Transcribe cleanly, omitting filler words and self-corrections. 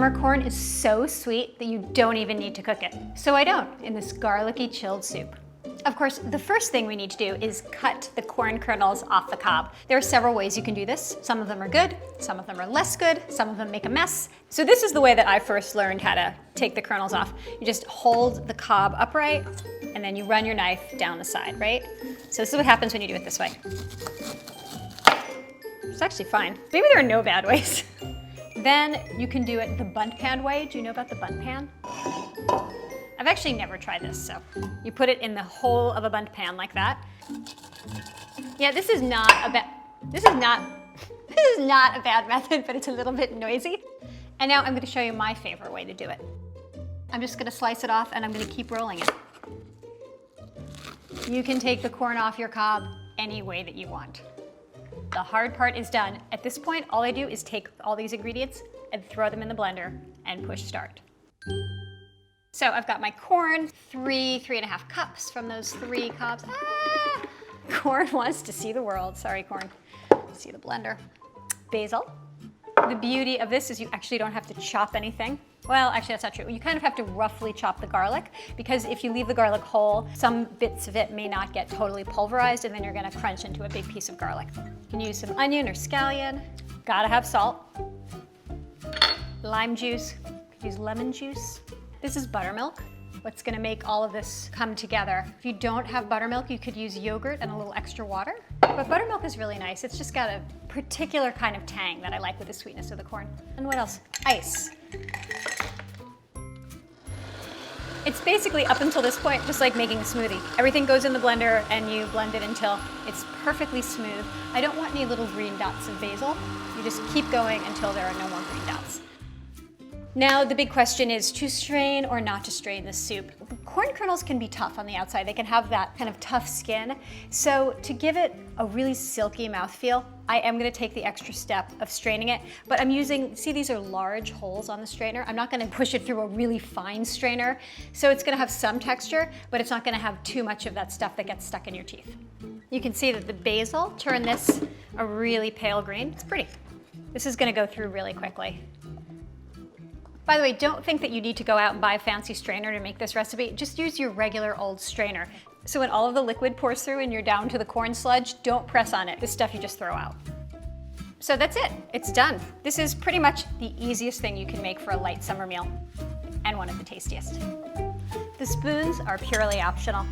Summer corn is so sweet that you don't even need to cook it. So I don't in this garlicky chilled soup. Of course, the first thing we need to do is cut the corn kernels off the cob. There are several ways you can do this. Some of them are good, some of them are less good, some of them make a mess. So this is the way that I first learned how to take the kernels off. You just hold the cob upright and then you run your knife down the side, right? So this is what happens when you do it this way. It's actually fine. Maybe there are no bad ways. Then you can do it the bunt pan way. Do you know about the bunt pan? I've actually never tried this, so you put it in the hole of a bunt pan like that. Yeah, this is not a bad method, but it's a little bit noisy. And now I'm going to show you my favorite way to do it. I'm just going to slice it off and I'm going to keep rolling it. You can take the corn off your cob any way that you want. The hard part is done. At this point, all I do is take all these ingredients and throw them in the blender and push start. So I've got my corn, 3.5 cups from those 3 cobs. Ah! Corn wants to see the world. Sorry, corn. See the blender. Basil. The beauty of this is you actually don't have to chop anything. Well, actually that's not true. You kind of have to roughly chop the garlic because if you leave the garlic whole, some bits of it may not get totally pulverized and then you're gonna crunch into a big piece of garlic. You can use some onion or scallion. Gotta have salt. Lime juice. You could use lemon juice. This is buttermilk. What's gonna make all of this come together. If you don't have buttermilk, you could use yogurt and a little extra water. But buttermilk is really nice. It's just got a particular kind of tang that I like with the sweetness of the corn. And what else? Ice. It's basically, up until this point, just like making a smoothie. Everything goes in the blender and you blend it until it's perfectly smooth. I don't want any little green dots of basil. You just keep going until there are no more green dots. Now the big question is to strain or not to strain this soup. Corn kernels can be tough on the outside. They can have that kind of tough skin. So to give it a really silky mouthfeel, I am gonna take the extra step of straining it, but I'm using, see these are large holes on the strainer. I'm not gonna push it through a really fine strainer. So it's gonna have some texture, but it's not gonna have too much of that stuff that gets stuck in your teeth. You can see that the basil turned this a really pale green. It's pretty. This is gonna go through really quickly. By the way, don't think that you need to go out and buy a fancy strainer to make this recipe. Just use your regular old strainer. So when all of the liquid pours through and you're down to the corn sludge, don't press on it. This stuff you just throw out. So that's it. It's done. This is pretty much the easiest thing you can make for a light summer meal, and one of the tastiest. The spoons are purely optional.